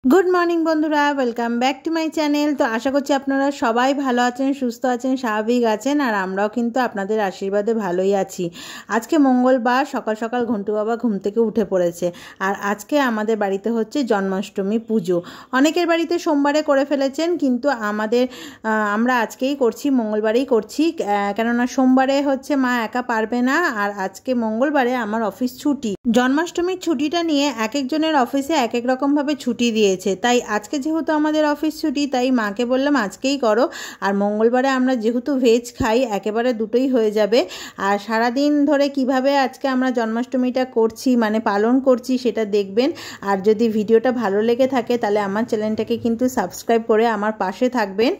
Good morning বন্ধুরা, welcome back to my channel. তো আশা করছি আপনারা সবাই ভালো আছেন, সুস্থ আছেন, স্বাভাবিক আছেন। আর আমরাও কিন্তু আপনাদের আশীর্বাদে ভালোই আছি। আজকে মঙ্গলবার, সকাল সকাল ঘন্টু বাবা ঘুম থেকে উঠে পড়েছে। আর আজকে আমাদের বাড়িতে হচ্ছে জন্মাষ্টমী পুজো। অনেকের বাড়িতে সোমবারে করে ফেলেছেন, কিন্তু আমরা আজকেই করছি, মঙ্গলবারেই করছি। কেননা সোমবারে হচ্ছে মা একা পারবে না, আর আজকে মঙ্গলবারে আমার অফিস ছুটি। জন্মাষ্টমীর ছুটিটা নিয়ে এক একজনের অফিসে এক এক রকমভাবে ছুটি দিয়েছে। তাই আজকে যেহেতু আমাদের অফিস ছুটি, তাই মাকে বললাম আজকেই করো। আর মঙ্গলবারে আমরা যেহেতু ভেজ খাই, একেবারে দুটোই হয়ে যাবে। আর সারাদিন ধরে কিভাবে আজকে আমরা জন্মাষ্টমীটা করছি, মানে পালন করছি, সেটা দেখবেন। আর যদি ভিডিওটা ভালো লেগে থাকে তাহলে আমার চ্যানেলটাকে কিন্তু সাবস্ক্রাইব করে আমার পাশে থাকবেন।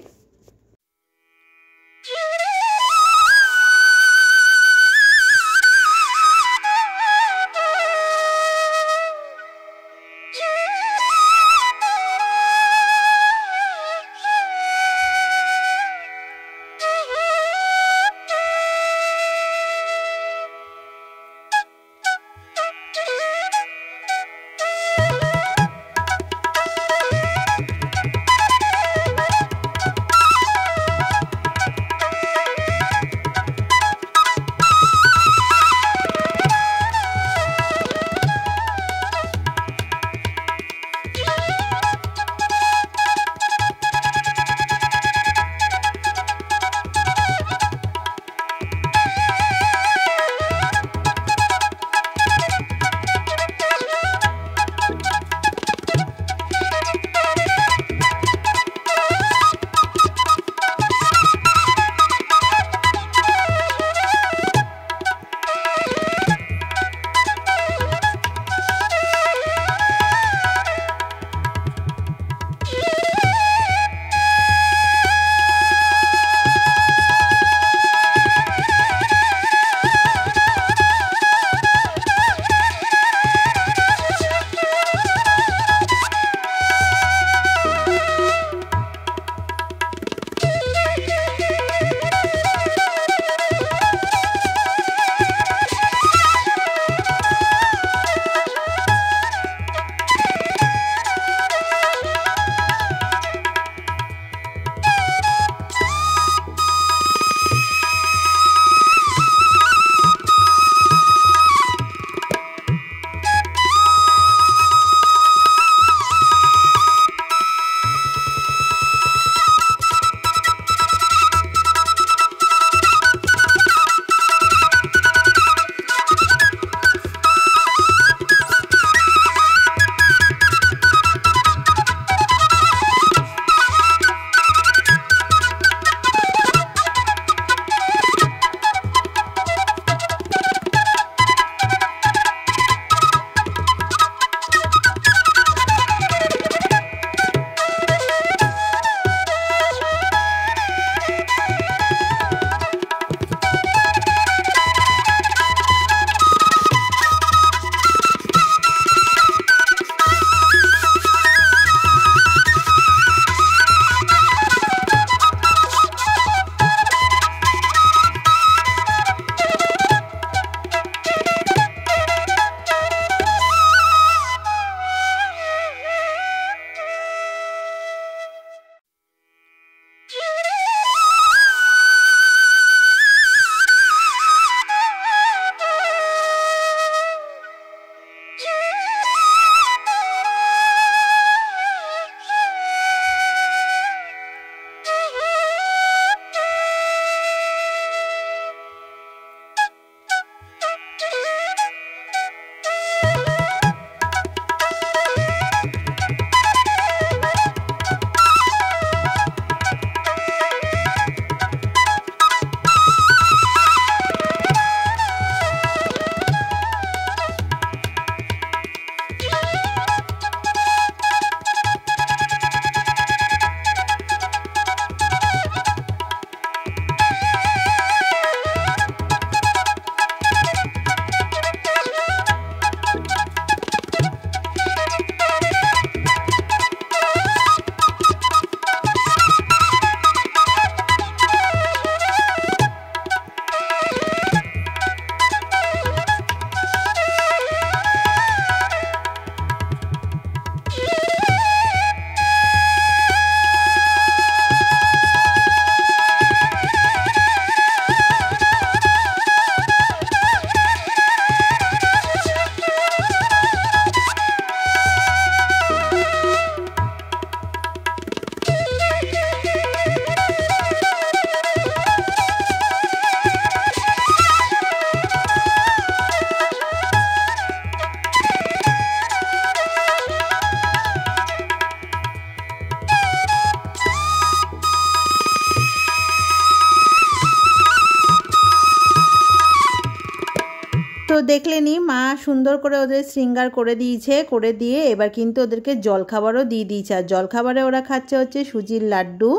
দেখলেনি মা সুন্দর করে ওদের শৃঙ্গার করে দিয়েছে, করে দিয়ে এবার কিন্তু ওদেরকে জলখাবারও দিয়ে দিয়েছে। আর জলখাবারে ওরা খাচ্ছে হচ্ছে সুজির লাড্ডু,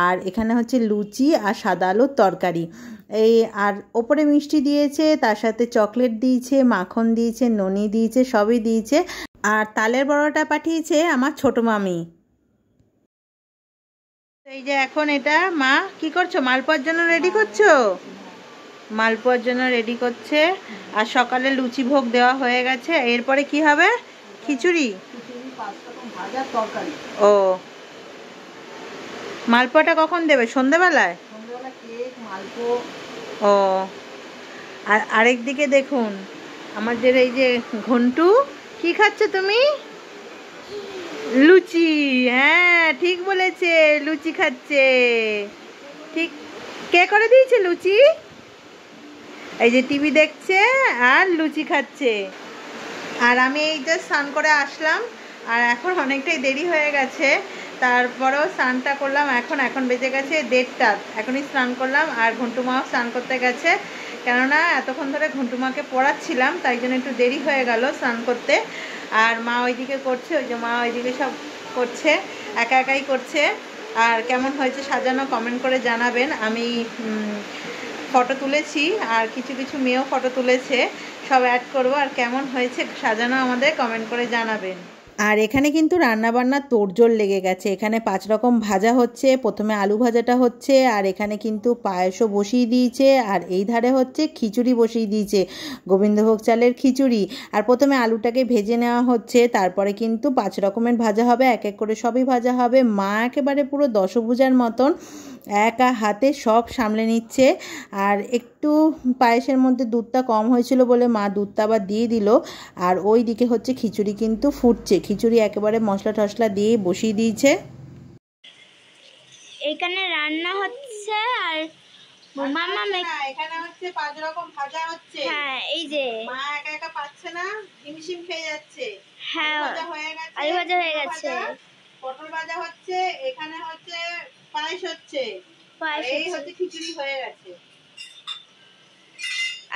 আর এখানে হচ্ছে লুচি আর সাদা আলুর তরকারি। এই আর ওপরে মিষ্টি দিয়েছে, তার সাথে চকলেট দিয়েছে, মাখন দিয়েছে, ননি দিয়েছে, সবই দিয়েছে। আর তালের বড়াটা পাঠিয়েছে আমার ছোট মামি। এই যে এখন এটা মা কি করছো, মালপোয়ার জন্য রেডি করছো? মালপোয়ার জন্য রেডি করছে। আর সকালে লুচি ভোগ দেওয়া হয়ে গেছে, এরপরে কি হবে? খিচুড়ি। ও, মালপোয়াটা কখন দেবে? সন্ধ্যেবেলায়? ও, আর আরেক দিকে দেখুন আমাদের এই যে ঘন্টু, কি খাচ্ছ তুমি? লুচি। হ্যাঁ ঠিক বলেছে, লুচি খাচ্ছে। ঠিক, কে করে দিয়েছে লুচি? এই যে টিভি দেখছে আর লুচি খাচ্ছে। আর আমি এই যে স্নান করে আসলাম, আর এখন অনেকটাই দেরি হয়ে গেছে, তারপরেও স্নানটা করলাম। এখন বেজে গেছে 1:30। এখনই স্নান করলাম। আর ঘন্টুমাও স্নান করতে গেছে, কেননা এতক্ষণ ধরে ঘন্টুমাকে পড়াচ্ছিলাম, তাই জন্য একটু দেরি হয়ে গেল স্নান করতে। আর মা ওইদিকে করছে, ওই যে মা ওইদিকে সব করছে, একা একাই করছে। আর কেমন হয়েছে সাজানো কমেন্ট করে জানাবেন। আমি ফটো তুলেছি, আর কিছু কিছু মেয়েও ফটো তুলেছে, সব অ্যাড করব। আর কেমন হয়েছে সাজানো আমাদের কমেন্ট করে জানাবেন। আর এখানে কিন্তু রান্নাবান্নার তোড়জোড় লেগে গেছে। এখানে 5 রকম ভাজা হচ্ছে, প্রথমে আলু ভাজাটা হচ্ছে, আর এখানে কিন্তু পায়েসও বসিয়ে দিয়েছে, আর এই ধারে হচ্ছে খিচুড়ি বসিয়ে দিয়েছে, গোবিন্দভোগ চালের খিচুড়ি। আর প্রথমে আলুটাকে ভেজে নেওয়া হচ্ছে, তারপরে কিন্তু 5 রকমের ভাজা হবে, এক এক করে সবই ভাজা হবে। মা একেবারে পুরো দশভুজার মতন একা হাতে সব সামলে নিচ্ছে। আর একটু পায়েসের মধ্যে দুধটা কম হয়েছিল বলে মা দুধটা আবার দিয়ে দিল। আর ওই দিকে হচ্ছে খিচুড়ি কিন্তু ফুটছে, খিচুড়ি একেবারে মশলা টশলা দিয়ে বসিয়ে দিয়েছে। এখানে রান্না হচ্ছে, আর মামা এখানে হচ্ছে 5 রকম ভাজা হচ্ছে। হ্যাঁ, এই যে মা একা একা পাচ্ছে না, হিমশিম খেয়ে যাচ্ছে। হ্যাঁ, ভাজা হয়ে গেছে, আলু ভাজা হয়ে গেছে, পটল ভাজা হচ্ছে, এখানে হচ্ছে পায়েস হচ্ছে, এই হচ্ছে খিচুড়ি হয়ে গেছে।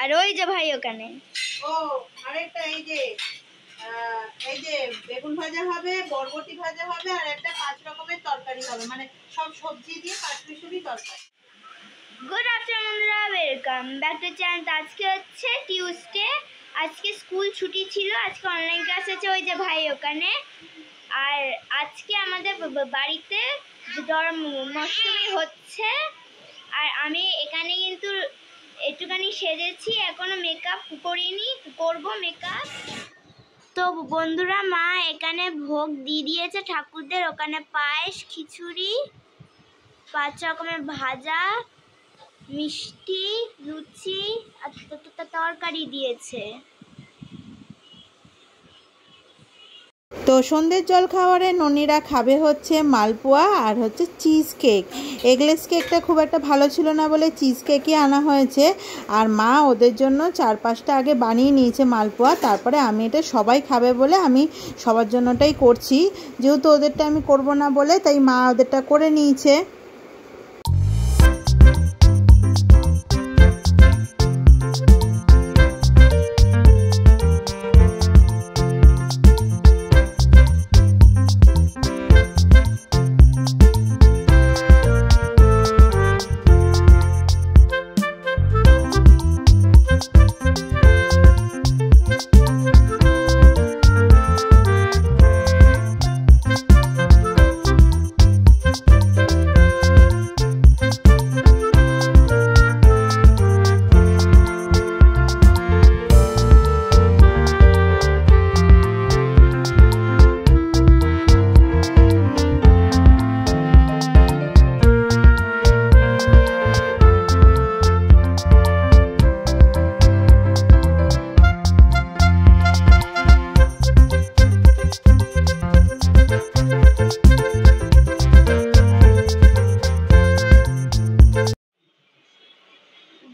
আর ওই যে ভাই ওখানে, ও আরেকটা এই যে বেগুন ভাজা হবে, বরবটি ভাজা হবে, আর একটা 5 রকমের তরকারি হবে, মানে সব সবজি দিয়ে পাঁচমিশালি তরকারি। গুড আফটারনুন বন্ধুরা, ওয়েলকাম ব্যাক টু চ্যানেল। আজকে হচ্ছে টিউসডে, আজকে স্কুল ছুটি ছিল, আজকে অনলাইন ক্লাস আছে, ওই যে ভাই ওখানে। আর আজকে আমাদের বাড়িতে জন্মাষ্টমী হচ্ছে, আর আমি এখানে কিন্তু একটুখানি সেজেছি, এখনো মেকআপ করিনি, করব মেকআপ। তো বন্ধুরা, মা এখানে ভোগ দিয়ে দিয়েছে ঠাকুরদের, ওখানে পায়েস, খিচুড়ি, 5 রকমের ভাজা, মিষ্টি, লুচি আর তরকারি দিয়েছে। তো সন্ধ্যের জল খাবারে ননিরা খাবে হচ্ছে মালপোয়া আর হচ্ছে চিজ কেক। এগলেস কেকটা খুব একটা ভালো ছিল না বলে চিজ কেকই আনা হয়েছে। আর মা ওদের জন্য 4-5টা আগে বানিয়ে নিয়েছে মালপোয়া, তারপরে আমি এটা সবাই খাবে বলে আমি সবার জন্যটাই করছি, যেহেতু ওদেরটা আমি করব না বলে, তাই মা ওদেরটা করে নিয়েছে।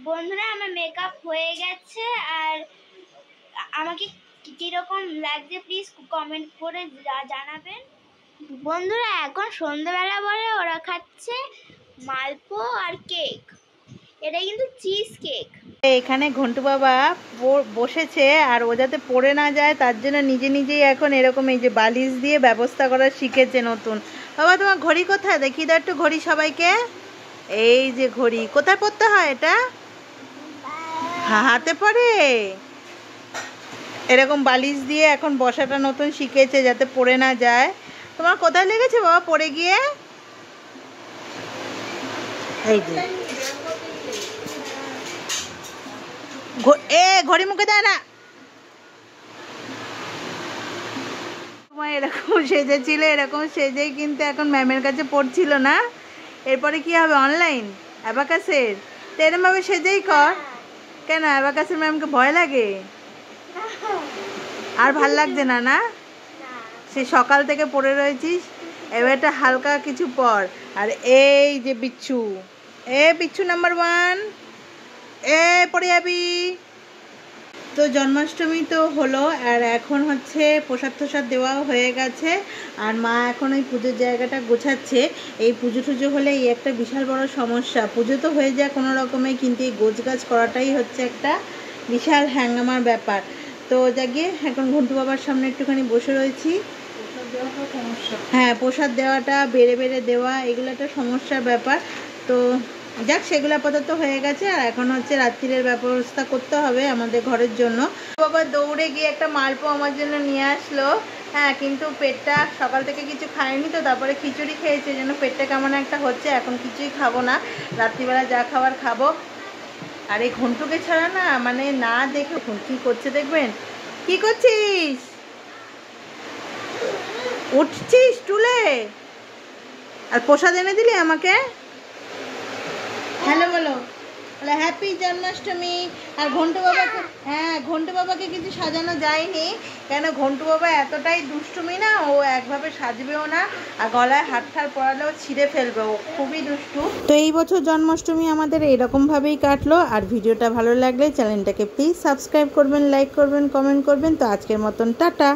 বন্ধুরা, আমার মেকআপ হয়ে গেছে, আর আমাকে কীরকম লাগছে প্লিজ কমেন্ট করে জানাবেন। বন্ধুরা, এখন সন্ধ্যাবেলা বলে ওরা খাচ্ছে মালপো আর কেক, এটা কিন্তু চিজ কেক। এখানে ঘন্টু বাবা বসেছে, আর ও যাতে পড়ে না যায় তার জন্য নিজে নিজেই এখন এরকম এই যে বালিশ দিয়ে ব্যবস্থা করা শিখেছে নতুন। বাবা তোমার ঘড়ি কোথায়, দেখি দাও একটু ঘড়ি সবাইকে। এই যে ঘড়ি, কোথায় পড়তে হয় এটা? হাতে পড়ে। এরকম বালিশ দিয়ে এখন বসাটা নতুন শিখেছে যাতে পড়ে না যায়। তোমার কোথায় লেগেছে বাবা পড়ে গিয়ে? এই যে ঘড়ি মুখে দেয় না। এরকম সেজেছিল, এরকম সেজেই কিন্তু এখন ম্যামের কাছে পড়ছিল না। এরপরে কি হবে, অনলাইন অ্যাবাকাসের? তো এরমভাবে সেজেই কর। কেন অ্যাবাকাসের ম্যামকে ভয় লাগে? আর ভাল লাগছে না? না, সে সকাল থেকে পড়ে রয়েছিস, এবার একটা হালকা কিছু পর। আর এই যে বিচ্ছু, বিচ্ছু নাম্বার 1, পড়ে যাবি। তো জন্মাষ্টমী তো হলো, আর এখন হচ্ছে প্রসাদ টসাদ দেওয়াও হয়ে গেছে, আর মা এখন ওই পুজোর জায়গাটা গোছাচ্ছে। এই পুজো টুজো হলে এই একটা বিশাল বড় সমস্যা। পুজো তো হয়ে যায় কোনো রকমে, কিন্তু এই গোছগাছ করাটাই হচ্ছে একটা বিশাল হ্যাঙ্গামার ব্যাপার। তো জাগিয়ে এখন ঘন্টু বাবার সামনে একটুখানি বসে রয়েছি। হ্যাঁ, প্রসাদ দেওয়াটা বেড়ে বেড়ে দেওয়া এগুলো একটা সমস্যার ব্যাপার। তো যাক, সেগুলো আপাতত হয়ে গেছে, আর এখন হচ্ছে রাত্রিরের ব্যবস্থা করতে হবে আমাদের ঘরের জন্য। বাবা দৌড়ে গিয়ে একটা মালপো আমার জন্য নিয়ে আসলো। হ্যাঁ, কিন্তু পেটটা সকাল থেকে কিছু খায়নি, তো তারপরে খিচুড়ি খেয়েছে, জন্য পেটটা কেমন একটা হচ্ছে। এখন কিছুই খাবো না, রাত্রিবেলা যা খাবার খাবো। আর এই ঘন্টুকে ছাড়া না, মানে না দেখে কি করছে দেখবেন। কি করছিস? উঠছিস টুলে? আর প্রসাদ এনে দিলি আমাকে? হ্যালো বলো, বলে হ্যাপি জন্মাষ্টমী। আর ঘন্টু বাবাকে, ঘন্টু বাবাকে কিছু সাজানো যায়নি, কেন ঘন্টু বাবা এতটাই দুষ্টুমি না, ও একভাবে সাজবেও না, আর গলায় হাত ঠার পরালেও ছিঁড়ে ফেলবে, ও খুবই দুষ্টু। তো এই বছর জন্মাষ্টমী আমাদের এরকমভাবেই কাটলো। আর ভিডিওটা ভালো লাগলে চ্যানেলটাকে প্লিজ সাবস্ক্রাইব করবেন, লাইক করবেন, কমেন্ট করবেন। তো আজকের মতন টাটা।